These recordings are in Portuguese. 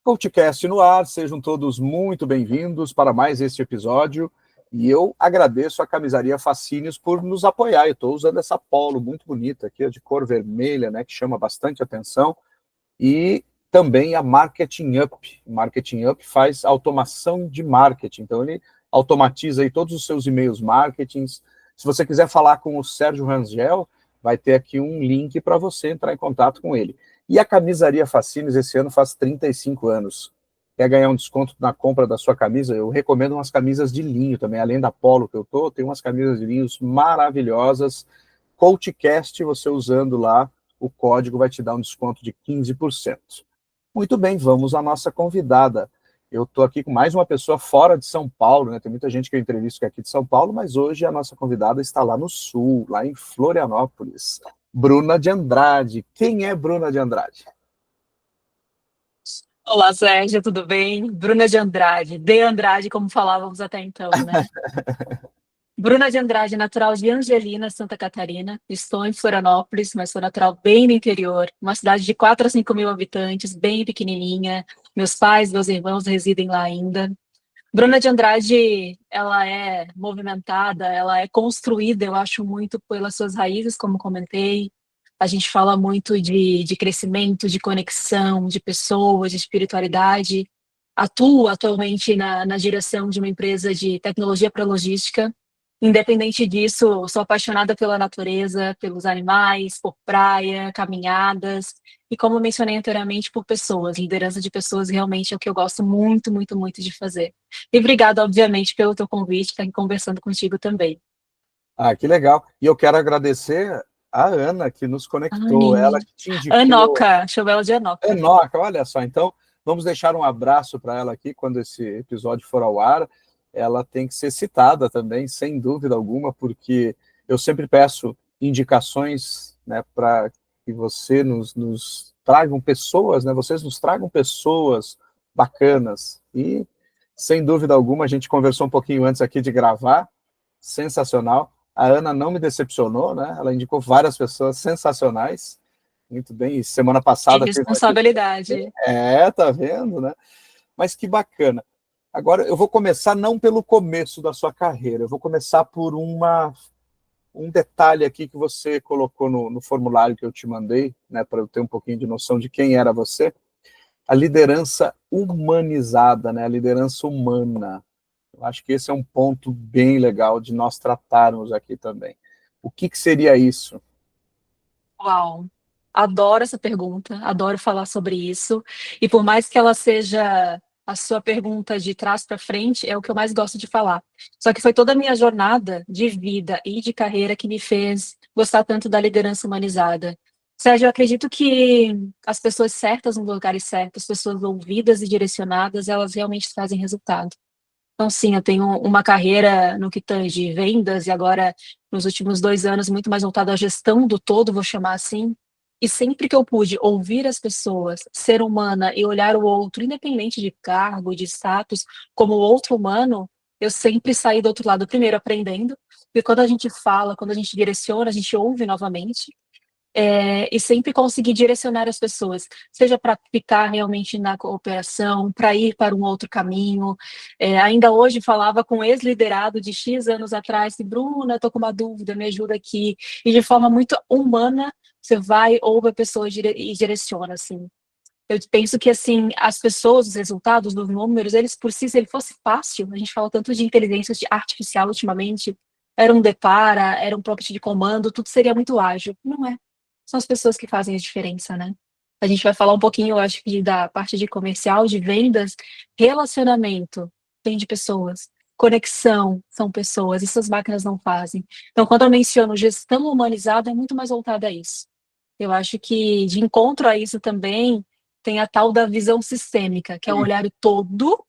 CoachCast no ar, sejam todos muito bem-vindos para mais este episódio. E eu agradeço a Camisaria Fascínios por nos apoiar. Eu estou usando essa polo muito bonita aqui, de cor vermelha, né, que chama bastante atenção. E também a Marketing Up. Marketing Up faz automação de marketing. Então, ele automatiza aí todos os seus e-mails marketings. Se você quiser falar com o Sérgio Rangel, vai ter aqui um link para você entrar em contato com ele. E a Camisaria Fascínios esse ano faz 35 anos. Quer ganhar um desconto na compra da sua camisa? Eu recomendo umas camisas de linho também. Além da polo que eu tô, tem umas camisas de linhos maravilhosas. CoachCast, você usando lá o código vai te dar um desconto de 15%. Muito bem, vamos à nossa convidada. Eu estou aqui com mais uma pessoa fora de São Paulo, né? Tem muita gente que eu entrevisto que é aqui de São Paulo, mas hoje a nossa convidada está lá no Sul, lá em Florianópolis. Bruna de Andrade. Quem é Bruna de Andrade? Olá, Sérgio, tudo bem? Bruna de Andrade, de Andrade, como falávamos até então, né? Bruna de Andrade, natural de Angelina, Santa Catarina. Estou em Florianópolis, mas sou natural bem no interior, uma cidade de 4 a 5 mil habitantes, bem pequenininha. Meus pais, meus irmãos residem lá ainda. Bruna de Andrade, ela é movimentada, ela é construída, eu acho, muito pelas suas raízes, como comentei. A gente fala muito de crescimento, de conexão, de pessoas, de espiritualidade. Atuo atualmente na direção de uma empresa de tecnologia para logística. Independente disso, sou apaixonada pela natureza, pelos animais, por praia, caminhadas e, como mencionei anteriormente, por pessoas. Liderança de pessoas realmente é o que eu gosto muito, muito, muito de fazer. E obrigada, obviamente, pelo teu convite, estar aqui conversando contigo também. Ah, que legal. E eu quero agradecer a Ana, que nos conectou, ela Ai, que te indicou. Anoca, chamo ela de Anoca. Enoca, olha só, então vamos deixar um abraço para ela aqui quando esse episódio for ao ar. Ela tem que ser citada também, sem dúvida alguma, porque eu sempre peço indicações, né, para que você nos tragam pessoas, né, vocês nos tragam pessoas bacanas. E, sem dúvida alguma, a gente conversou um pouquinho antes aqui de gravar, sensacional. A Ana não me decepcionou, né? Ela indicou várias pessoas sensacionais. Muito bem, e semana Que passada teve aqui. responsabilidade. Tá vendo, né? Mas que bacana. Agora, eu vou começar não pelo começo da sua carreira, eu vou começar por um detalhe aqui que você colocou no formulário que eu te mandei, né, para eu ter um pouquinho de noção de quem era você. A liderança humanizada, né, a liderança humana. Eu acho que esse é um ponto bem legal de nós tratarmos aqui também. O que seria isso? Uau! Adoro essa pergunta, adoro falar sobre isso. E por mais que ela seja a sua pergunta de trás para frente, é o que eu mais gosto de falar. Só que foi toda a minha jornada de vida e de carreira que me fez gostar tanto da liderança humanizada. Sérgio, eu acredito que as pessoas certas no lugares certos, pessoas ouvidas e direcionadas, elas realmente trazem resultado. Então, sim, eu tenho uma carreira no que tange vendas e agora, nos últimos 2 anos, muito mais voltada à gestão do todo, vou chamar assim. E sempre que eu pude ouvir as pessoas, ser humana e olhar o outro, independente de cargo, de status, como outro humano, eu sempre saí do outro lado, primeiro aprendendo, porque quando a gente fala, quando a gente direciona, a gente ouve novamente e sempre conseguir direcionar as pessoas, seja para ficar realmente na cooperação, para ir para um outro caminho. Ainda hoje falava com um ex-liderado de X anos atrás, e Bruna, estou com uma dúvida, me ajuda aqui. E de forma muito humana, você vai, ouve a pessoa e direciona, assim. Eu penso que, assim, as pessoas, os resultados, os números, eles por si, se ele fosse fácil, a gente fala tanto de inteligência artificial ultimamente, era um depara, era um prompt de comando, tudo seria muito ágil. Não é. São as pessoas que fazem a diferença, né? A gente vai falar um pouquinho, eu acho que da parte de comercial, de vendas, relacionamento, vem de pessoas. Conexão são pessoas, isso as máquinas não fazem. Então, quando eu menciono gestão humanizada, é muito mais voltada a isso. Eu acho que de encontro a isso também tem a tal da visão sistêmica, que é o olhar todo,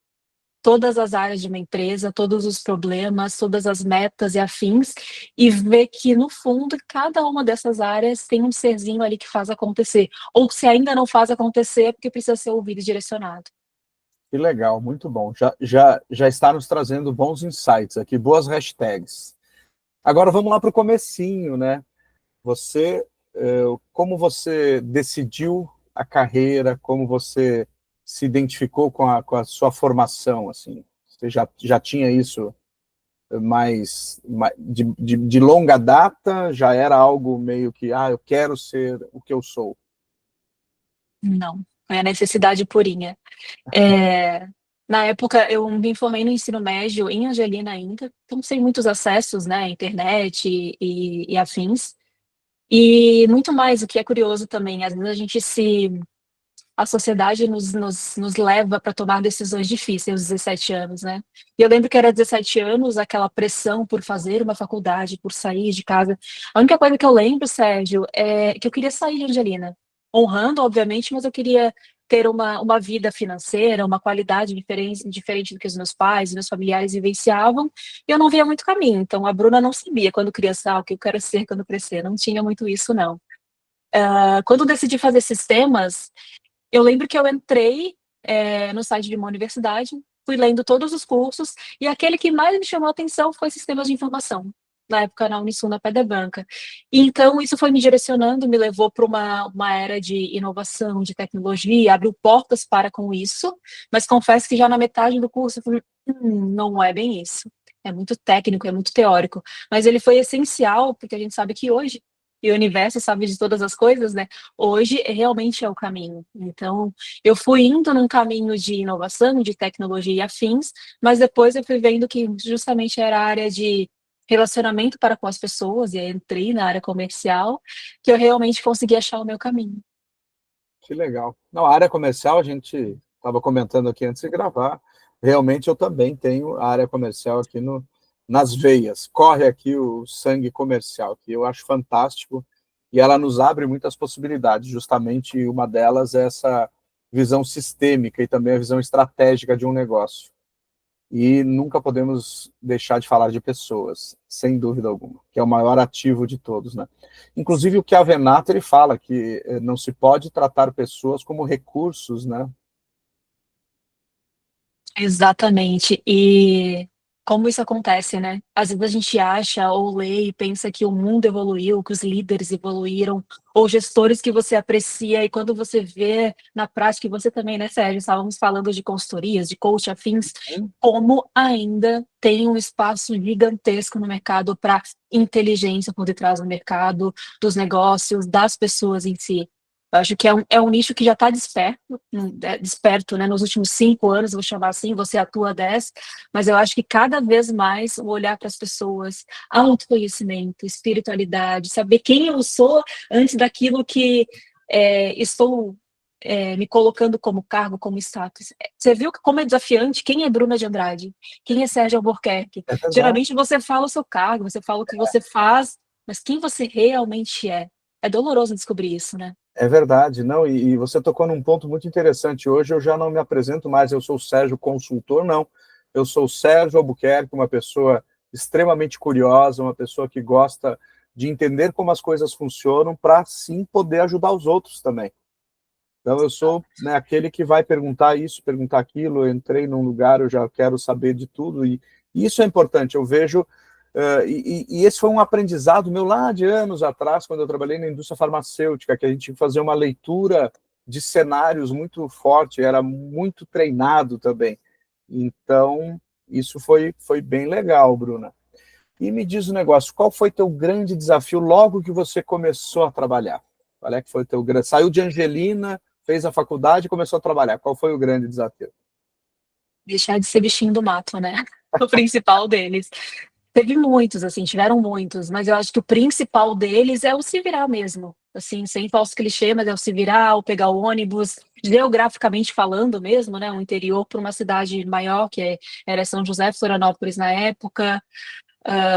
todas as áreas de uma empresa, todos os problemas, todas as metas e afins, e ver que, no fundo, cada uma dessas áreas tem um serzinho ali que faz acontecer. Ou se ainda não faz acontecer, é porque precisa ser ouvido e direcionado. Que legal, muito bom. Já está nos trazendo bons insights aqui, boas hashtags. Agora vamos lá para o comecinho, né? Você, como você decidiu a carreira, como você se identificou com a sua formação, assim? Você já tinha isso de longa data? Já era algo meio que, eu quero ser o que eu sou? Não, é a necessidade purinha. É, na época, eu me formei no ensino médio em Angelina ainda, então sem muitos acessos, né, internet e afins. E muito mais, o que é curioso também, às vezes a sociedade nos leva para tomar decisões difíceis aos 17 anos, né? E eu lembro que era 17 anos, aquela pressão por fazer uma faculdade, por sair de casa. A única coisa que eu lembro, Sérgio, é que eu queria sair de Angelina. Honrando, obviamente, mas eu queria ter uma vida financeira, uma qualidade diferente do que os meus pais e meus familiares vivenciavam, e eu não via muito caminho. Então, a Bruna não sabia quando criança, o que eu quero ser quando crescer. Não tinha muito isso, não. Quando eu decidi fazer sistemas, eu lembro que eu entrei no site de uma universidade, fui lendo todos os cursos, e aquele que mais me chamou a atenção foi sistemas de informação, na época na Unisul, na Pedra Branca. E então isso foi me direcionando, me levou para uma era de inovação, de tecnologia, abriu portas para com isso, mas confesso que já na metade do curso eu falei, não é bem isso. É muito técnico, é muito teórico, mas ele foi essencial, porque a gente sabe que hoje, e o universo sabe de todas as coisas, né? Hoje realmente é o caminho. Então, eu fui indo num caminho de inovação, de tecnologia e afins, mas depois eu fui vendo que justamente era a área de relacionamento para com as pessoas, e aí entrei na área comercial, que eu realmente consegui achar o meu caminho. Que legal. Não, a área comercial, a gente estava comentando aqui antes de gravar, realmente eu também tenho a área comercial aqui nas veias. Corre aqui o sangue comercial, que eu acho fantástico, e ela nos abre muitas possibilidades. Justamente uma delas é essa visão sistêmica e também a visão estratégica de um negócio. E nunca podemos deixar de falar de pessoas, sem dúvida alguma, que é o maior ativo de todos, né? Inclusive o que a Venato ele fala, que não se pode tratar pessoas como recursos, né? Exatamente. E como isso acontece, né? Às vezes a gente acha ou lê e pensa que o mundo evoluiu, que os líderes evoluíram, ou gestores que você aprecia, e quando você vê na prática, e você também, né, Sérgio? Estávamos falando de consultorias, de coach afins, como ainda tem um espaço gigantesco no mercado para inteligência por detrás do mercado, dos negócios, das pessoas em si. Eu acho que é um nicho que já está desperto, né? Nos últimos 5 anos, vou chamar assim, você atua 10, mas eu acho que cada vez mais o olhar para as pessoas, autoconhecimento, espiritualidade, saber quem eu sou antes daquilo que estou me colocando como cargo, como status. Você viu como é desafiante? Quem é Bruna de Andrade? Quem é Sérgio Albuquerque? É verdade. Geralmente você fala o seu cargo, você fala o que você faz, mas quem você realmente é? É doloroso descobrir isso, né? É verdade, não, e você tocou num ponto muito interessante. Hoje eu já não me apresento mais, eu sou o Sérgio consultor, não. Eu sou o Sérgio Albuquerque, uma pessoa extremamente curiosa, uma pessoa que gosta de entender como as coisas funcionam para, sim, poder ajudar os outros também. Então, eu sou, né, aquele que vai perguntar isso, perguntar aquilo. Eu entrei num lugar, eu já quero saber de tudo, e isso é importante. Eu vejo, e esse foi um aprendizado meu lá de anos atrás, quando eu trabalhei na indústria farmacêutica, que a gente tinha que fazer uma leitura de cenários muito forte, era muito treinado também. Então, isso foi bem legal, Bruna. E me diz o negócio, qual foi teu grande desafio logo que você começou a trabalhar? Qual é que foi teu grande... Saiu de Angelina, fez a faculdade e começou a trabalhar. Qual foi o grande desafio? Deixar de ser bichinho do mato, né? O principal deles. Teve muitos, assim, tiveram muitos, mas eu acho que o principal deles é o se virar mesmo. Assim, sem falso clichê, mas é o se virar, o pegar o ônibus, geograficamente falando mesmo, né? O interior para uma cidade maior, era São José, Florianópolis na época,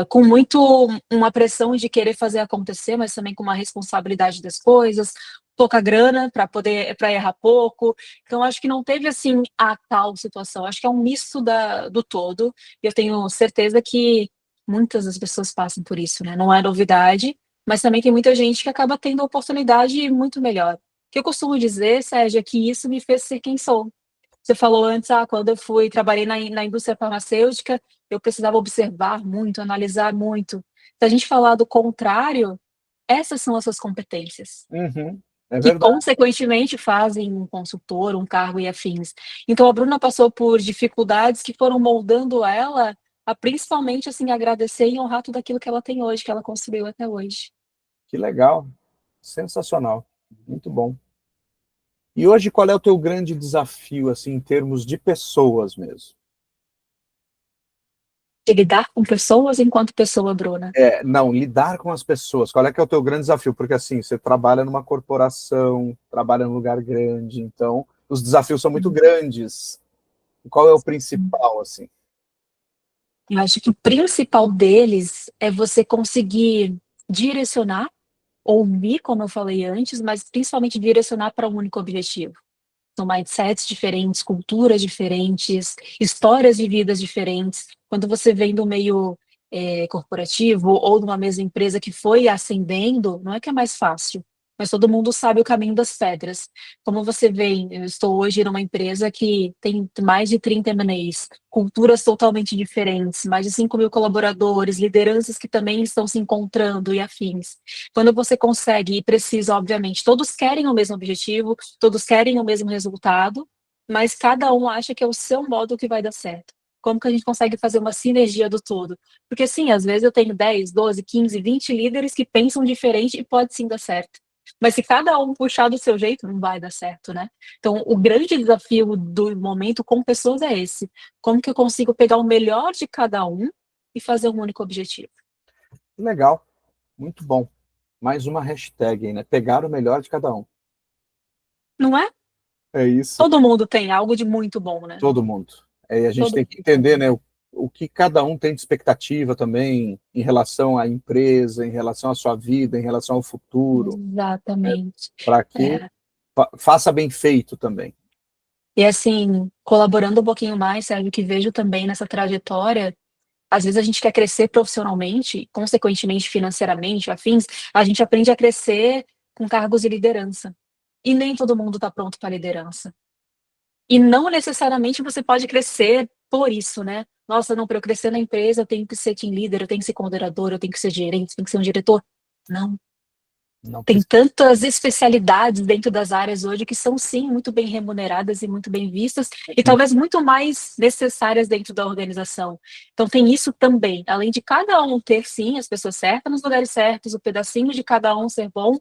com muito uma pressão de querer fazer acontecer, mas também com uma responsabilidade das coisas, pouca grana para errar pouco. Então acho que não teve assim a tal situação. Acho que é um misto do todo. E eu tenho certeza que muitas das pessoas passam por isso, né? Não é novidade, mas também tem muita gente que acaba tendo uma oportunidade muito melhor. O que eu costumo dizer, Sérgio, é que isso me fez ser quem sou. Você falou antes, quando eu trabalhei na indústria farmacêutica, eu precisava observar muito, analisar muito. Se a gente falar do contrário, essas são as suas competências. Uhum. É que verdade. consequentemente fazem um consultor, um cargo e afins. Então a Bruna passou por dificuldades que foram moldando ela a principalmente assim agradecer e honrar tudo aquilo que ela tem hoje, que ela construiu até hoje. Que legal. Sensacional. Muito bom. E hoje, qual é o teu grande desafio, assim, em termos de pessoas mesmo? De lidar com pessoas enquanto pessoa, Bruna. Não, lidar com as pessoas. Qual é que é o teu grande desafio? Porque, assim, você trabalha numa corporação, trabalha num lugar grande, então os desafios são muito grandes. E qual é o principal, assim? Eu acho que o principal deles é você conseguir direcionar, ouvir, como eu falei antes, mas principalmente direcionar para um único objetivo. São mindsets diferentes, culturas diferentes, histórias de vidas diferentes. Quando você vem do meio corporativo ou de uma mesma empresa que foi ascendendo, não é que é mais fácil, mas todo mundo sabe o caminho das pedras. Como você vê, eu estou hoje numa empresa que tem mais de 30 M&As, culturas totalmente diferentes, mais de 5 mil colaboradores, lideranças que também estão se encontrando e afins. Quando você consegue e precisa, obviamente, todos querem o mesmo objetivo, todos querem o mesmo resultado, mas cada um acha que é o seu modo que vai dar certo. Como que a gente consegue fazer uma sinergia do todo? Porque sim, às vezes eu tenho 10, 12, 15, 20 líderes que pensam diferente e pode sim dar certo. Mas se cada um puxar do seu jeito, não vai dar certo, né? Então, o grande desafio do momento com pessoas é esse. Como que eu consigo pegar o melhor de cada um e fazer um único objetivo? Legal, muito bom. Mais uma hashtag aí, né? Pegar o melhor de cada um. Não é? É isso, Todo mundo tem algo de muito bom, né? todo mundo. A gente Todo tem que mundo entender, tem. né, o que cada um tem de expectativa também em relação à empresa, em relação à sua vida, em relação ao futuro, Exatamente. para que É. faça bem feito também. E assim, colaborando um pouquinho mais, Sérgio, que vejo também nessa trajetória, às vezes a gente quer crescer profissionalmente, consequentemente financeiramente, afins, a gente aprende a crescer com cargos de liderança. E nem todo mundo está pronto para liderança. E não necessariamente você pode crescer por isso, né? Nossa, não, para eu crescer na empresa, eu tenho que ser team leader, eu tenho que ser coordenador, eu tenho que ser gerente, eu tenho que ser um diretor. Não. Não Tem precisa. tantas especialidades dentro das áreas hoje que são, sim, muito bem remuneradas e muito bem vistas, e talvez muito mais necessárias dentro da organização. Então, tem isso também. Além de cada um ter, sim, as pessoas certas nos lugares certos, o pedacinho de cada um ser bom,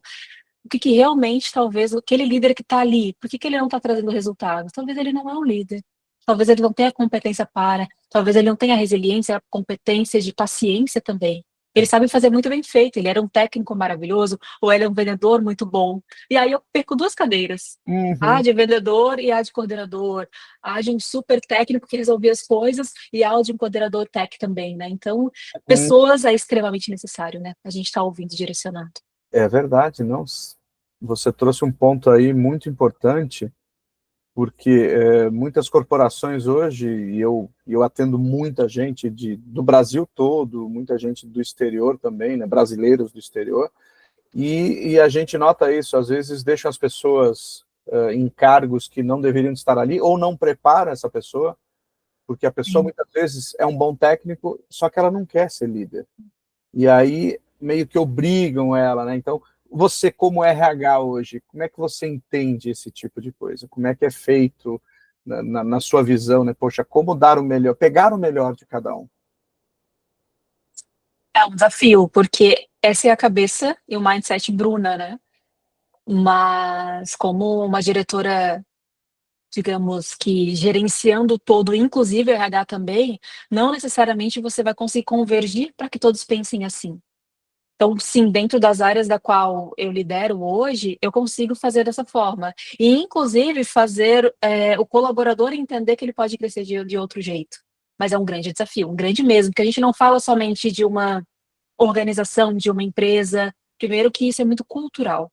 o que realmente, talvez, aquele líder que está ali, por que ele não está trazendo resultados? Talvez ele não é um líder. Talvez ele não tenha competência para, talvez ele não tenha a resiliência, a competência de paciência também. Ele sabe fazer muito bem feito, ele era um técnico maravilhoso, ou ele é um vendedor muito bom. E aí eu perco duas cadeiras. A Uhum. de vendedor e a de coordenador. A de um super técnico que resolvia as coisas e a de um coordenador tech também, né? Então, Hum, pessoas é extremamente necessário, né? A gente está ouvindo e direcionando. É verdade, não? Você trouxe um ponto aí muito importante, porque muitas corporações hoje, e eu atendo muita gente do Brasil todo, muita gente do exterior também, né, brasileiros do exterior, e a gente nota isso, às vezes deixam as pessoas em cargos que não deveriam estar ali, ou não prepara essa pessoa, porque a pessoa Sim. muitas vezes é um bom técnico, só que ela não quer ser líder. E aí meio que obrigam ela, né? Então, você como RH hoje, como é que você entende esse tipo de coisa? Como é que é feito na sua visão, né? Poxa, como dar o melhor, pegar o melhor de cada um? É um desafio, porque essa é a cabeça e o mindset Bruna, né? Mas como uma diretora, digamos que gerenciando todo, inclusive o RH também, não necessariamente você vai conseguir convergir para que todos pensem assim. Então, sim, dentro das áreas da qual eu lidero hoje, eu consigo fazer dessa forma. E, inclusive, fazer o colaborador entender que ele pode crescer de outro jeito. Mas é um grande desafio, um grande mesmo, porque a gente não fala somente de uma organização, de uma empresa. Primeiro que isso é muito cultural.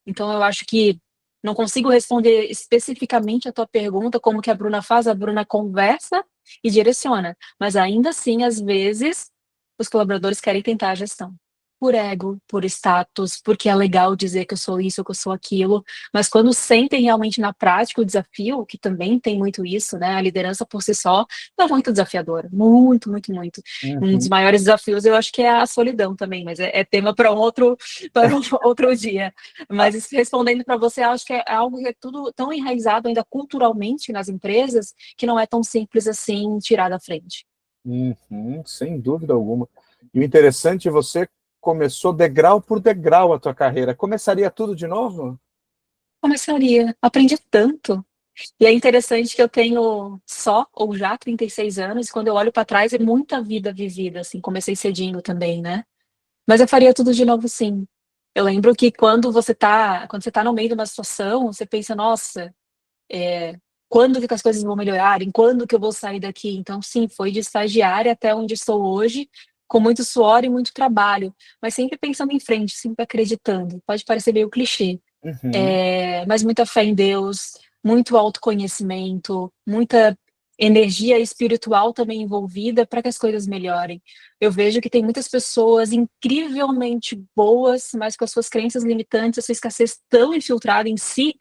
Então, eu acho que não consigo responder especificamente a tua pergunta, como que a Bruna faz. A Bruna conversa e direciona. Mas ainda assim, às vezes, os colaboradores querem tentar a gestão. por ego, por status, porque é legal dizer que eu sou isso, que eu sou aquilo, mas quando sentem realmente na prática o desafio, que também tem muito isso, né? A liderança por si só é muito desafiadora, muito, muito, muito. Um dos Uhum. maiores desafios eu acho que é a solidão também, mas é tema para para um outro dia. Mas respondendo para você, acho que é algo que é tudo tão enraizado ainda culturalmente nas empresas que não é tão simples assim tirar da frente. Uhum, sem dúvida alguma. E o interessante é você começou degrau por degrau a tua carreira. Começaria tudo de novo? Começaria, aprendi tanto. E é interessante que eu tenho só ou já 36 anos, e quando eu olho para trás é muita vida vivida, assim, comecei cedinho também, né? Mas eu faria tudo de novo, sim. Eu lembro que quando você tá no meio de uma situação, você pensa, nossa, quando que as coisas vão melhorar? Em quando que eu vou sair daqui? Então, sim, foi de estagiária até onde estou hoje, com muito suor e muito trabalho, mas sempre pensando em frente, sempre acreditando. Pode parecer meio clichê, Uhum, mas muita fé em Deus, muito autoconhecimento, muita energia espiritual também envolvida para que as coisas melhorem. Eu vejo que tem muitas pessoas incrivelmente boas, mas com as suas crenças limitantes, a sua escassez tão infiltrada em si,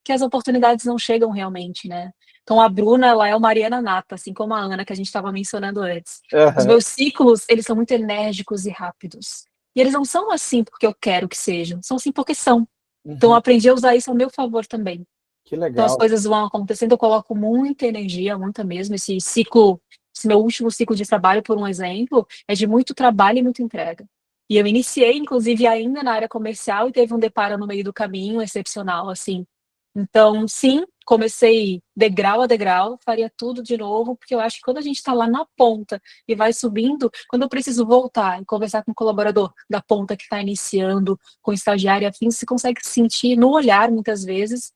que as oportunidades não chegam realmente, né? Então a Bruna, ela é uma Mariana nata, assim como a Ana, que a gente estava mencionando antes. Os aham, meus ciclos, eles são muito enérgicos e rápidos. E eles não são assim porque eu quero que sejam, são assim porque são. Então, eu uhum. aprendi a usar isso ao meu favor também. Que Então, as legal. coisas vão acontecendo, eu coloco muita energia, muita mesmo. Esse ciclo, esse meu último ciclo de trabalho, por um exemplo, é de muito trabalho e muita entrega. E eu iniciei, inclusive, ainda na área comercial e teve um deparo no meio do caminho excepcional, assim. Então, sim, comecei degrau a degrau, faria tudo de novo, porque eu acho que quando a gente está lá na ponta e vai subindo, quando eu preciso voltar e conversar com o colaborador da ponta que está iniciando, com o estagiário afim, você consegue sentir no olhar, muitas vezes,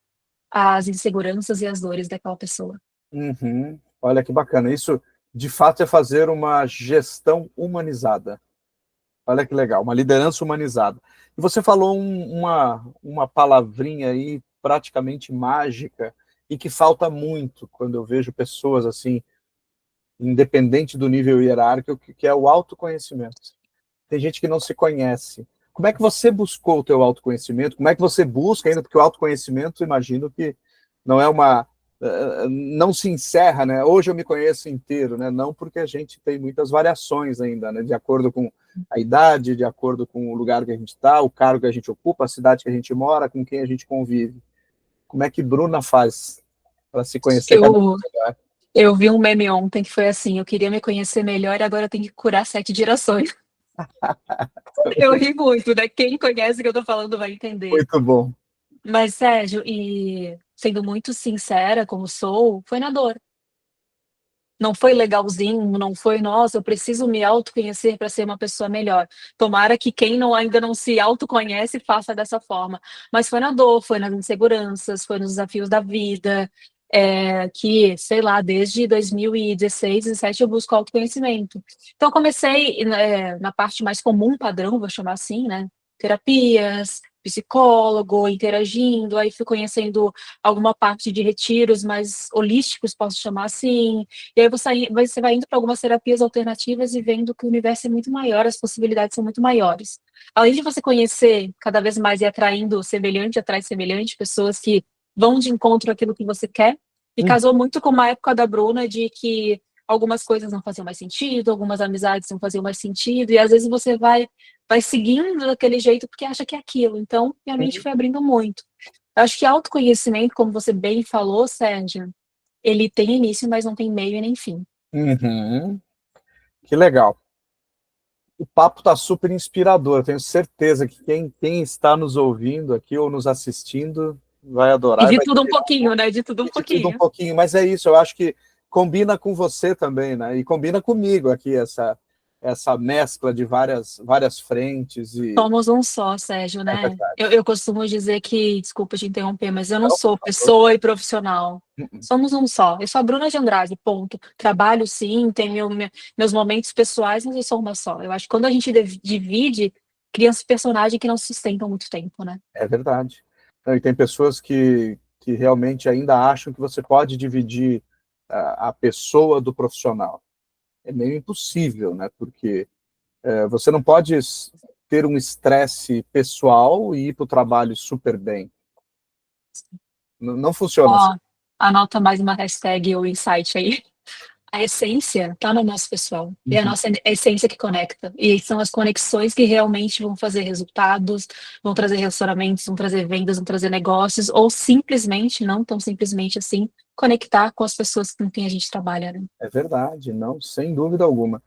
as inseguranças e as dores daquela pessoa. Uhum. Olha que bacana. Isso, de fato, é fazer uma gestão humanizada. Olha que legal, uma liderança humanizada. E você falou uma palavrinha aí praticamente mágica e que falta muito quando eu vejo pessoas assim, independente do nível hierárquico, que é o autoconhecimento. Tem gente que não se conhece. Como é que você buscou o teu autoconhecimento? Como é que você busca ainda? Porque o autoconhecimento, imagino que não é uma... não se encerra, né? Hoje eu me conheço inteiro, né? Não, porque a gente tem muitas variações ainda, né? De acordo com a idade, de acordo com o lugar que a gente está, o cargo que a gente ocupa, a cidade que a gente mora, com quem a gente convive. Como é que Bruna faz para se conhecer cada Eu, vez melhor? eu vi um meme ontem que foi assim: eu queria me conhecer melhor e agora eu tenho que curar 7 gerações. Eu ri muito, né? Quem conhece o que eu tô falando vai entender. Muito bom. Mas, Sérgio, e sendo muito sincera, como sou, foi na dor. Não foi legalzinho, não foi, nossa, eu preciso me autoconhecer para ser uma pessoa melhor. Tomara que quem ainda não se autoconhece faça dessa forma. Mas foi na dor, foi nas inseguranças, foi nos desafios da vida, que, sei lá, desde 2016, 2017 eu busco autoconhecimento. Então, eu comecei, na parte mais comum, padrão, vou chamar assim, né? Terapias, psicólogo, interagindo, aí fui conhecendo alguma parte de retiros mais holísticos, posso chamar assim, e aí você vai indo para algumas terapias alternativas e vendo que o universo é muito maior, as possibilidades são muito maiores. Além de você conhecer cada vez mais e atraindo semelhante atrás semelhante, pessoas que vão de encontro àquilo que você quer, e casou muito com uma época da Bruna de que algumas coisas não faziam mais sentido, algumas amizades não faziam mais sentido, e às vezes você vai seguindo daquele jeito porque acha que é aquilo. Então, minha mente Uhum. foi abrindo muito. Eu acho que autoconhecimento, como você bem falou, Sérgio, ele tem início, mas não tem meio e nem fim. Uhum. Que legal. O papo está super inspirador. Tenho certeza que quem está nos ouvindo aqui ou nos assistindo vai E adorar e de vai tudo um tirar pouquinho, né? De tudo um de tudo um pouquinho. pouquinho. Mas é isso, eu acho que combina com você também, né? E combina comigo aqui essa mescla de várias frentes e Somos um só, Sérgio, é né? verdade. Eu costumo dizer que, desculpa te interromper, mas eu não Não, sou por favor. pessoa e profissional. Somos um só. Eu sou a Bruna de Andrade, ponto. Trabalho, sim, tenho meus momentos pessoais, mas eu sou uma só. Eu acho que quando a gente divide, cria-se personagem que não se sustentam muito tempo, né? É verdade. Não, e tem pessoas que realmente ainda acham que você pode dividir a pessoa do profissional. É meio impossível, né? Porque você não pode. ter um estresse pessoal e ir para o trabalho super bem. Não funciona assim. Ó, anota mais uma hashtag ou insight aí. A essência está no nosso pessoal. É a Uhum. nossa essência que conecta. E são as conexões que realmente vão fazer resultados, vão trazer relacionamentos, vão trazer vendas, vão trazer negócios, ou simplesmente, não tão simplesmente assim, conectar com as pessoas com quem a gente trabalha, né? É verdade, não, sem dúvida alguma.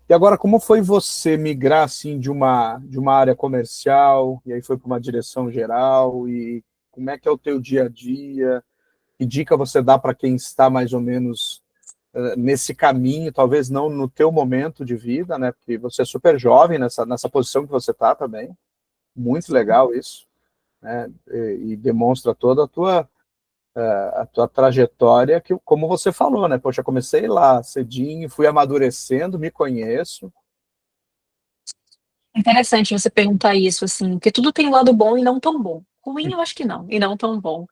E agora, como foi você migrar assim de uma área comercial e aí foi para uma direção geral e como é que é o teu dia a dia? Que dica você dá para quem está mais ou menos nesse caminho, talvez não no teu momento de vida, né? Porque você é super jovem nessa posição que você está também. Muito legal isso, né? E demonstra toda a tua trajetória, que, como você falou, né? Poxa, comecei lá cedinho, fui amadurecendo, me conheço. Interessante você perguntar isso, assim, porque tudo tem um lado bom e não tão bom. Ruim, eu acho que não, e não tão bom.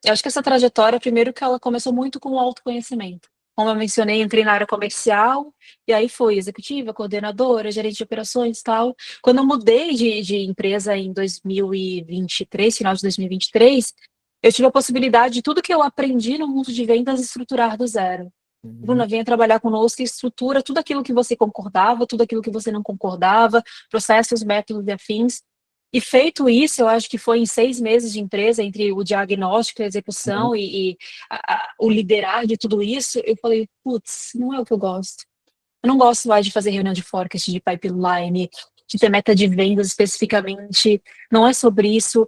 Eu acho que essa trajetória, primeiro que ela começou muito com o autoconhecimento. Como eu mencionei, entrei na área comercial, e aí fui executiva, coordenadora, gerente de operações e tal. Quando eu mudei de empresa em 2023, final de 2023, eu tive a possibilidade de tudo que eu aprendi no mundo de vendas estruturar do zero. Uhum. Bruna, venha trabalhar conosco e estrutura tudo aquilo que você concordava, tudo aquilo que você não concordava, processos, métodos e afins. E feito isso, eu acho que foi em 6 meses de empresa, entre o diagnóstico, a Uhum. execução e o liderar de tudo isso, eu falei, putz, não é o que eu gosto. Eu não gosto mais de fazer reunião de forecast, de pipeline, de ter meta de vendas especificamente. Não é sobre isso.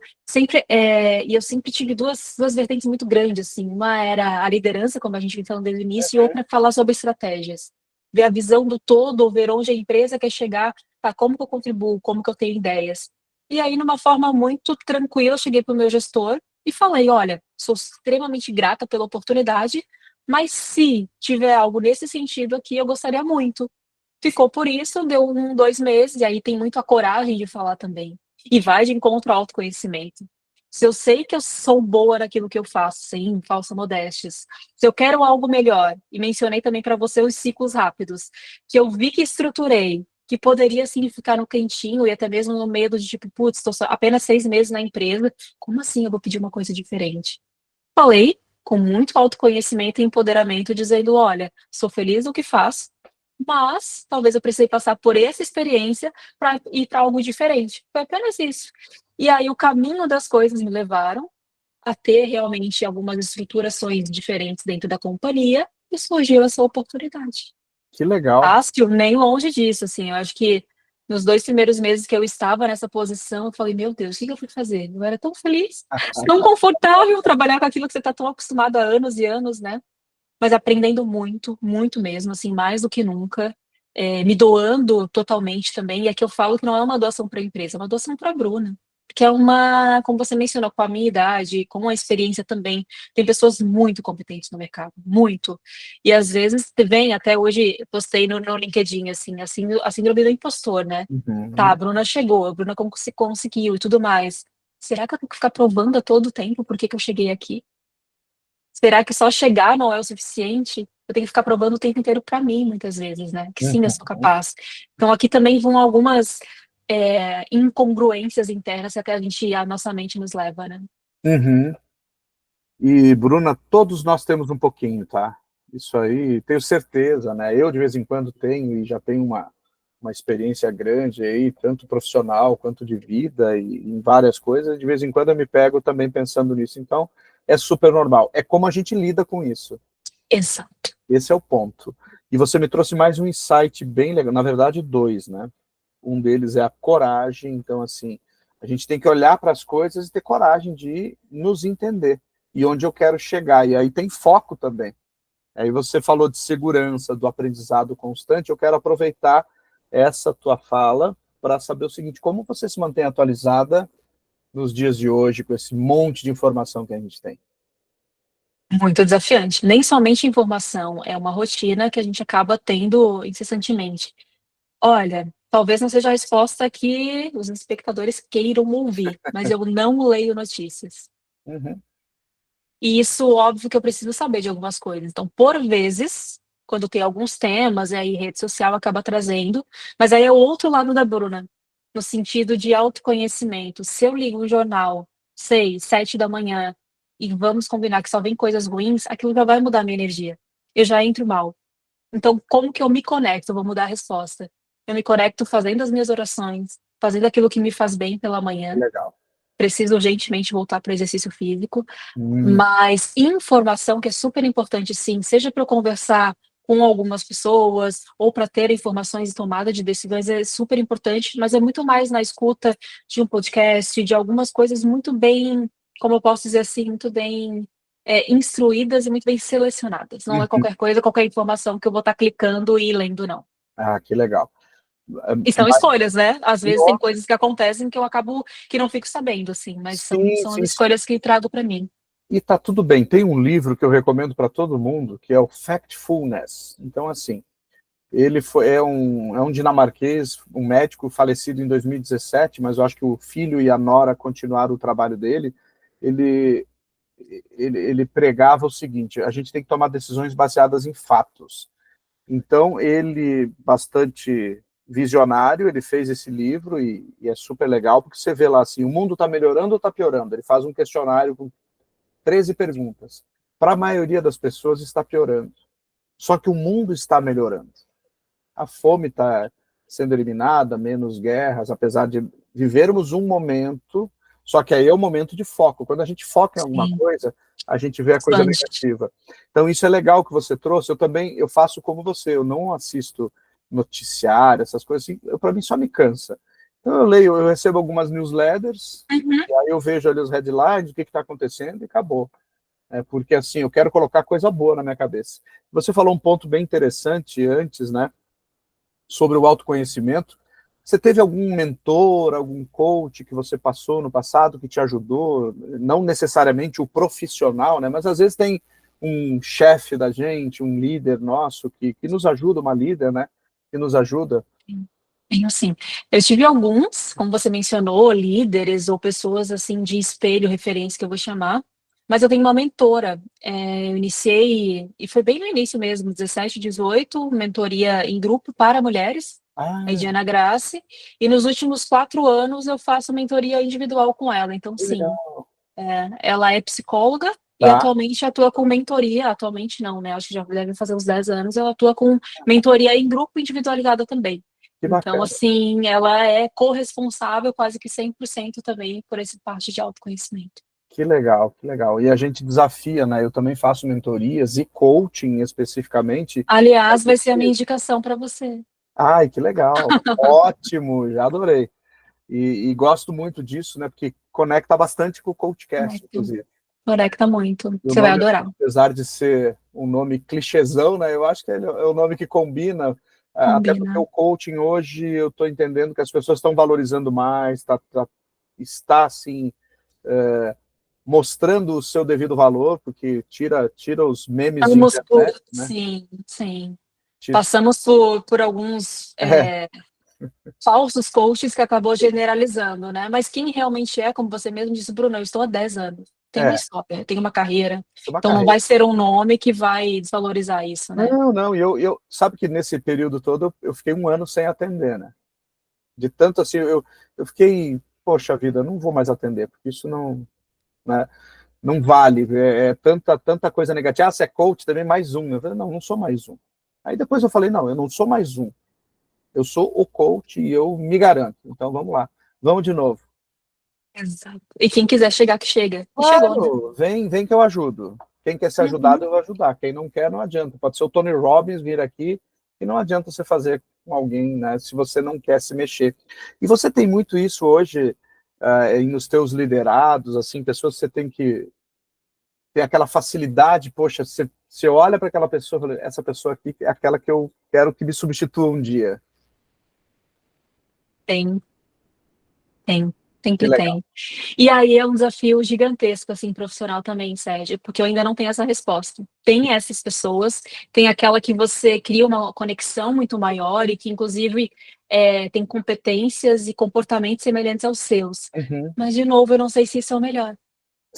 E eu sempre tive duas vertentes muito grandes, assim. Uma era a liderança, como a gente vem falando desde o início, e outra é falar sobre estratégias. Ver a visão do todo, ver onde a empresa quer chegar, tá, como que eu contribuo, como que eu tenho ideias. E aí, numa forma muito tranquila, eu cheguei para o meu gestor e falei, olha, sou extremamente grata pela oportunidade, mas se tiver algo nesse sentido aqui, eu gostaria muito. Ficou por isso, deu 2 meses, e aí tem muito a coragem de falar também. E vai de encontro ao autoconhecimento. Se eu sei que eu sou boa naquilo que eu faço, sem falsa modéstias, se eu quero algo melhor, e mencionei também para você os ciclos rápidos, que eu vi que estruturei, que poderia significar no cantinho e até mesmo no medo de tipo, putz, estou apenas 6 meses na empresa, como assim eu vou pedir uma coisa diferente? Falei com muito autoconhecimento e empoderamento, dizendo: olha, sou feliz no que faço, mas talvez eu precisei passar por essa experiência para ir para algo diferente. Foi apenas isso. E aí o caminho das coisas me levaram a ter realmente algumas estruturações diferentes dentro da companhia e surgiu essa oportunidade. Que legal. Fácil, nem longe disso, assim, eu acho que nos 2 primeiros meses que eu estava nessa posição, eu falei: "Meu Deus, o que que eu fui fazer?". Eu era tão feliz, tão confortável trabalhar com aquilo que você está tão acostumado há anos e anos, né. Mas aprendendo muito, muito mesmo, assim, mais do que nunca, me doando totalmente também, e aqui eu falo que não é uma doação para a empresa, é uma doação para a Bruna, porque é uma, como você mencionou, com a minha idade, com a experiência também, tem pessoas muito competentes no mercado, muito. E às vezes vem, até hoje postei no LinkedIn, assim, a síndrome do impostor, né. Tá, a Uhum. Bruna chegou, a Bruna conseguiu e tudo mais. Será que eu tenho que ficar provando a todo tempo por que que eu cheguei aqui? Será que só chegar não é o suficiente? Eu tenho que ficar provando o tempo inteiro para mim, muitas vezes, né, que sim, eu sou Uhum. capaz. Então aqui também vão algumas, incongruências internas que até a nossa mente nos leva, né. Uhum. E, Bruna, todos nós temos um pouquinho, tá? Isso aí, tenho certeza, né? Eu, de vez em quando, tenho e já tenho uma experiência grande aí, tanto profissional quanto de vida e em várias coisas. De vez em quando eu me pego também pensando nisso. Então, é super normal. É como a gente lida com isso. Exato. Esse é o ponto. E você me trouxe mais um insight bem legal, na verdade, dois, né? Um deles é a coragem. Então, assim, a gente tem que olhar para as coisas e ter coragem de nos entender e onde eu quero chegar. E aí tem foco também. Aí você falou de segurança, do aprendizado constante. Eu quero aproveitar essa tua fala para saber o seguinte: como você se mantém atualizada nos dias de hoje com esse monte de informação que a gente tem? Muito desafiante. Nem somente informação, é uma rotina que a gente acaba tendo incessantemente. Olha, talvez não seja a resposta que os espectadores queiram ouvir, mas eu não leio notícias. Uhum. E isso, óbvio que eu preciso saber de algumas coisas. Então, por vezes, quando tem alguns temas, e aí rede social acaba trazendo, mas aí é o outro lado da Bruna, no sentido de autoconhecimento. Se eu ligo um jornal, 6, 7 da manhã, e vamos combinar que só vem coisas ruins, aquilo já vai mudar a minha energia. Eu já entro mal. Então, como que eu me conecto? Eu vou mudar a resposta. Eu me conecto fazendo as minhas orações, fazendo aquilo que me faz bem pela Que manhã. legal. Preciso urgentemente voltar para o exercício físico. Hum, Mas informação, que é super importante, sim, seja para eu conversar com algumas pessoas ou para ter informações e tomada de decisões, é super importante, mas é muito mais na escuta de um podcast, de algumas coisas muito bem, como eu posso dizer assim, muito bem instruídas e muito bem selecionadas. Não é uhum. qualquer coisa, qualquer informação que eu vou estar clicando e lendo, não. Ah, que legal. E são Mas, escolhas, né? Às vezes tem nossa, coisas que acontecem que eu acabo que não fico sabendo, assim, mas são, sim, são as sim, sim. escolhas que trago para mim. E tá tudo bem. Tem um livro que eu recomendo para todo mundo, que é o Factfulness. Então, assim, é um dinamarquês, um médico falecido em 2017, mas eu acho que o filho e a nora continuaram o trabalho dele. Ele, ele pregava o seguinte: a gente tem que tomar decisões baseadas em fatos. Então, ele, bastante visionário, ele fez esse livro e é super legal, porque você vê lá assim, o mundo está melhorando ou está piorando? Ele faz um questionário com 13 perguntas. Para a maioria das pessoas está piorando. Só que o mundo está melhorando. A fome está sendo eliminada, menos guerras, apesar de vivermos um momento, só que aí é o momento de foco. Quando a gente foca em alguma Sim, coisa, a gente vê a coisa expande. negativa. Então isso é legal que você trouxe. Eu também eu faço como você, eu não assisto noticiário, essas coisas assim, para mim só me cansa. Então eu leio, eu recebo algumas newsletters, Uhum. e aí eu vejo ali os headlines, o que está acontecendo e acabou. Porque assim, eu quero colocar coisa boa na minha cabeça. Você falou um ponto bem interessante antes, né? Sobre o autoconhecimento. Você teve algum mentor, algum coach que você passou no passado que te ajudou? Não necessariamente o profissional, né? Mas às vezes tem um chefe da gente, um líder nosso que nos ajuda, uma líder, né? Que nos ajuda. Tenho sim. Eu tive alguns, como você mencionou, líderes ou pessoas assim de espelho, referência que eu vou chamar, mas eu tenho uma mentora. Eu iniciei, e foi bem no início mesmo, 17, 18, mentoria em grupo para mulheres, a Ah, Diana Grace, e nos últimos 4 anos eu faço mentoria individual com ela. Então, que sim, legal. ela é psicóloga e Tá, atualmente atua com mentoria, atualmente não, né? Acho que já deve fazer uns 10 anos, ela atua com mentoria em grupo individualizada também. que Então, bacana. assim, ela é corresponsável quase que 100% também por essa parte de autoconhecimento. Que legal, que legal. E a gente desafia, né? Eu também faço mentorias e coaching especificamente. Aliás, vai ser a minha indicação para você. Ai, que legal. Ótimo, já adorei. E gosto muito disso, né? Porque conecta bastante com o CoachCast, Conecta, inclusive. conecta muito. E o Você vai nome, adorar. apesar de ser um nome clichêzão, né? Eu acho que ele é o nome que combina, até porque Combina. o coaching hoje eu estou entendendo que as pessoas estão valorizando mais, está assim, mostrando o seu devido valor, porque tira os memes de Passamos por, internet, né? sim, sim. Tira, Passamos por alguns é, falsos coaches que acabou generalizando, né? Mas quem realmente é, como você mesmo disse, Bruno, eu estou há 10 anos. Tenho uma é, história, tenho uma carreira. uma Então não carreira. vai ser um nome que vai desvalorizar isso, né? Não, não, eu sabe que nesse período todo eu fiquei um ano sem atender, né? De tanto assim, eu fiquei, poxa vida, eu não vou mais atender, porque isso não, né, não vale, é tanta coisa negativa. Ah, você é coach também, mais um. Eu falei, não, não sou mais um. Aí depois eu falei, não, eu não sou mais um. Eu sou o coach e eu me garanto. Então vamos lá, vamos de novo. Exato. E quem quiser chegar, que chega. E chegou, né? Claro, vem que eu ajudo. Quem quer ser Uhum. ajudado, eu vou ajudar. Quem não quer, não adianta. Pode ser o Tony Robbins vir aqui e não adianta você fazer com alguém, né, se você não quer se mexer. E você tem muito isso hoje nos teus liderados, assim, pessoas que você tem aquela facilidade, poxa, você olha para aquela pessoa e fala, essa pessoa aqui é aquela que eu quero que me substitua um dia. Tem, tem. Que Sempre legal. tem. E aí é um desafio gigantesco, assim, profissional também, Sérgio, porque eu ainda não tenho essa resposta. Tem essas pessoas, tem aquela que você cria uma conexão muito maior e que, inclusive, tem competências e comportamentos semelhantes aos seus. Uhum. Mas, de novo, eu não sei se isso é o melhor.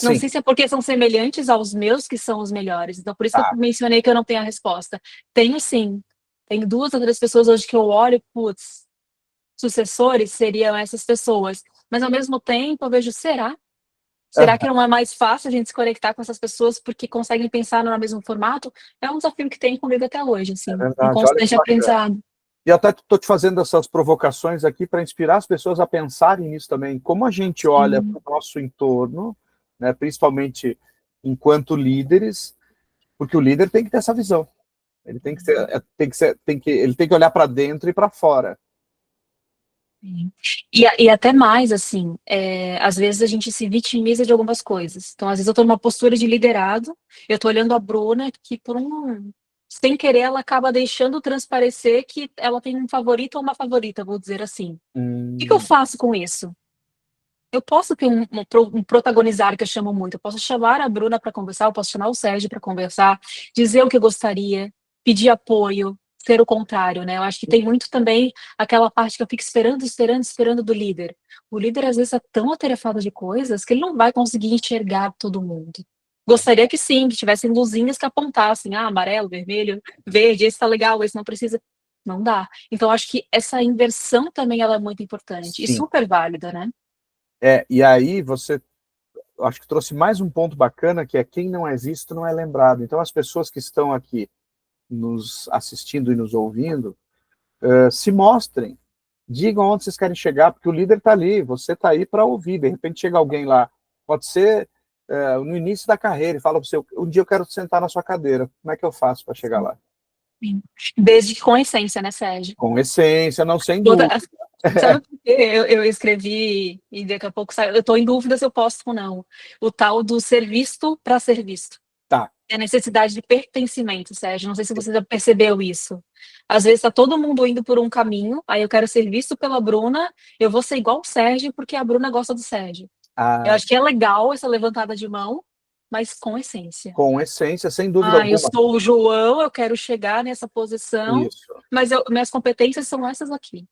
Não Sim, sei se é porque são semelhantes aos meus que são os melhores. Então, por isso que eu tá. mencionei que eu não tenho a resposta. Tenho sim. Tenho 2 ou 3 pessoas hoje que eu olho, putz, sucessores seriam essas pessoas. Mas ao mesmo tempo eu vejo, será? Será que Aham, não é mais fácil a gente se conectar com essas pessoas porque conseguem pensar no mesmo formato? É um desafio que tem comigo até hoje, é assim, um verdade, olha que constante bacana. aprendizado. E até estou te fazendo essas provocações aqui para inspirar as pessoas a pensarem nisso também. Como a gente olha para Sim. o nosso entorno, né, principalmente enquanto líderes, porque o líder tem que ter essa visão. Ele tem que ser, ele tem que olhar para dentro e para fora. Sim. E até mais, assim, às vezes a gente se vitimiza de algumas coisas. Então, às vezes eu estou numa postura de liderado, eu estou olhando a Bruna, que sem querer, ela acaba deixando transparecer que ela tem um favorito ou uma favorita, vou dizer assim. O que eu Hum, faço com isso? Eu posso ter um protagonizar que eu chamo muito. Eu posso chamar a Bruna para conversar, eu posso chamar o Sérgio para conversar, dizer o que eu gostaria, pedir apoio, ser o contrário, né? Eu acho que tem muito também aquela parte que eu fico esperando, esperando, esperando do líder. O líder às vezes é tão atarefado de coisas que ele não vai conseguir enxergar todo mundo. Gostaria que sim, que tivessem luzinhas que apontassem, amarelo, vermelho, verde, esse tá legal, esse não precisa. Não dá. Então, eu acho que essa inversão também ela é muito importante e sim. super válida, né? E aí você, acho que trouxe mais um ponto bacana, que é quem não é visto não é lembrado. Então as pessoas que estão aqui nos assistindo e nos ouvindo, se mostrem, digam onde vocês querem chegar, porque o líder está ali, você está aí para ouvir. De repente chega alguém lá, pode ser no início da carreira, e fala para você, um dia eu quero sentar na sua cadeira, como é que eu faço para chegar lá? Sim. Desde que com essência, né, Sérgio? Com essência, não sem Outra- dúvida. Sabe por quê? Eu escrevi e daqui a pouco sai. Eu estou em dúvida se eu posso ou não. O tal do ser visto para ser visto. Tá. É a necessidade de pertencimento, Sérgio. Não sei se você já percebeu isso. Às vezes está todo mundo indo por um caminho, aí eu quero ser visto pela Bruna, eu vou ser igual o Sérgio porque a Bruna gosta do Sérgio. Eu Ah, acho que é legal essa levantada de mão, mas com essência. com essência, sem dúvida Ah, eu alguma. sou o João, eu quero chegar nessa posição, Isso, mas minhas competências são essas aqui.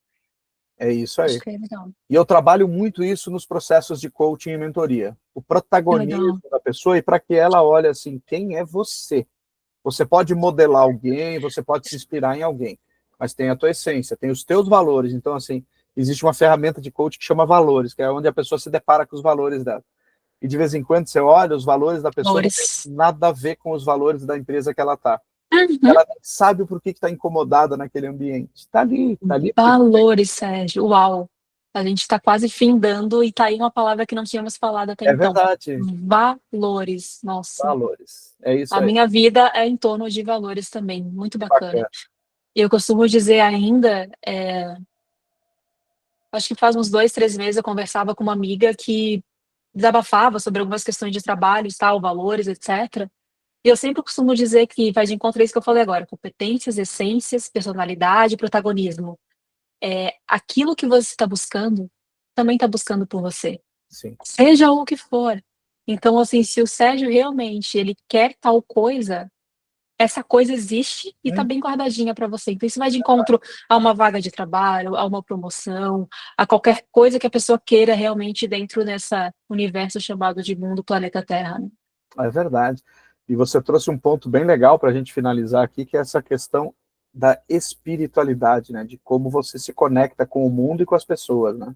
é isso Acho aí. que é legal. E eu trabalho muito isso nos processos de coaching e mentoria. O Que legal. protagonismo da pessoa e para que ela olhe assim, quem é você? Você pode modelar alguém, você pode se inspirar em alguém, mas tem a tua essência, tem os teus valores. Então, assim, existe uma ferramenta de coaching que chama valores, que é onde a pessoa se depara com os valores dela. E de vez em quando você olha, os valores da pessoa não tem Valores. nada a ver com os valores da empresa que ela está. Uhum. Ela nem sabe por que está incomodada naquele ambiente. Está ali porque Valores, Sérgio. Uau. A gente está quase findando e tá aí uma palavra que não tínhamos falado até é então. verdade. Valores. Nossa. Valores. É isso A aí. minha vida é em torno de valores também. Muito Que bacana. bacana. E eu costumo dizer ainda, acho que faz uns 2, 3 meses eu conversava com uma amiga que desabafava sobre algumas questões de trabalho, tal, valores, etc. E eu sempre costumo dizer que vai de encontro a isso que eu falei agora: competências, essências, personalidade, protagonismo. Aquilo que você está buscando também está buscando por você, Sim. seja o que for. Então, assim, se o Sérgio realmente ele quer tal coisa, essa coisa existe e está Hum, bem guardadinha para você. Então, isso vai de encontro a uma vaga de trabalho, a uma promoção, a qualquer coisa que a pessoa queira realmente dentro dessa universo chamado de mundo, planeta Terra, né? é verdade. E você trouxe um ponto bem legal para a gente finalizar aqui, que é essa questão da espiritualidade, né? De como você se conecta com o mundo e com as pessoas, né?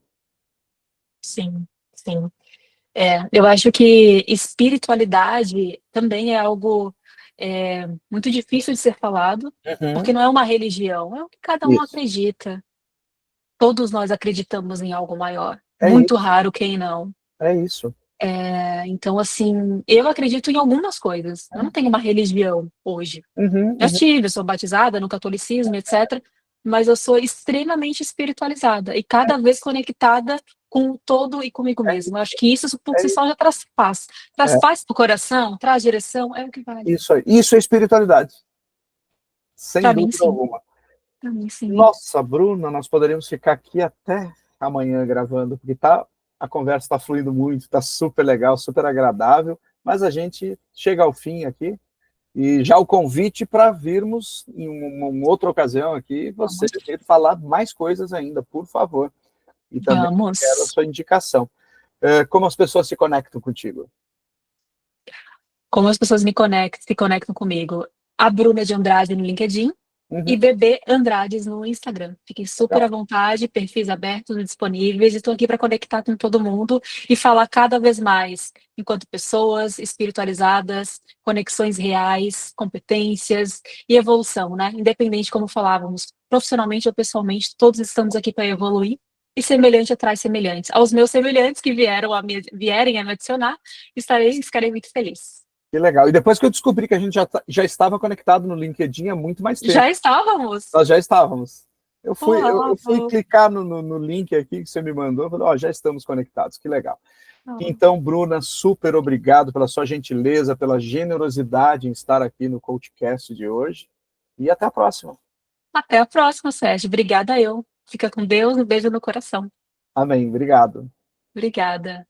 Sim, sim. Eu acho que espiritualidade também é algo muito difícil de ser falado, porque Uhum. não é uma religião, é o que cada um Isso. acredita. Todos nós acreditamos em algo maior. É Muito isso. raro quem não. É isso. Então, assim, eu acredito em algumas coisas. Eu não tenho uma religião hoje. Uhum, Já uhum. tive, eu sou batizada no catolicismo, etc. Mas eu sou extremamente espiritualizada e cada vez conectada com o todo e comigo É mesma. Eu acho isso. que isso por É si só já traz paz. Traz isso. paz pro coração, traz direção, é o que vale. Isso aí. Isso é espiritualidade, sem Para mim, dúvida sim. alguma. Para mim, sim. Nossa, Bruna, nós poderíamos ficar aqui até amanhã gravando, porque a conversa está fluindo muito, está super legal, super agradável, mas a gente chega ao fim aqui e já o convite para virmos em uma outra ocasião aqui, você Vamos. falar mais coisas ainda, por favor. E também quero a Vamos. sua indicação. Como as pessoas se conectam contigo? como as pessoas se conectam comigo. A Bruna de Andrade no LinkedIn e Uhum. Bebê Andrades no Instagram. Fiquem super à Legal. vontade, perfis abertos e disponíveis. Estou aqui para conectar com todo mundo e falar cada vez mais enquanto pessoas espiritualizadas, conexões reais, competências e evolução, né? Independente como falávamos, profissionalmente ou pessoalmente, todos estamos aqui para evoluir. E semelhante atrai semelhantes. Aos meus semelhantes que vierem a me adicionar, ficarei muito feliz. Que legal. E depois que eu descobri que a gente já estava conectado no LinkedIn há muito mais tempo. Já estávamos? Nós já estávamos. Eu fui Uau! clicar no link aqui que você me mandou, falei, ó, já estamos conectados, que legal. Oh. Então, Bruna, super obrigado pela sua gentileza, pela generosidade em estar aqui no CoachCast de hoje. E até a próxima. Até a próxima, Sérgio. Obrigada eu. Fica com Deus, um beijo no coração. Amém. Obrigado. Obrigada.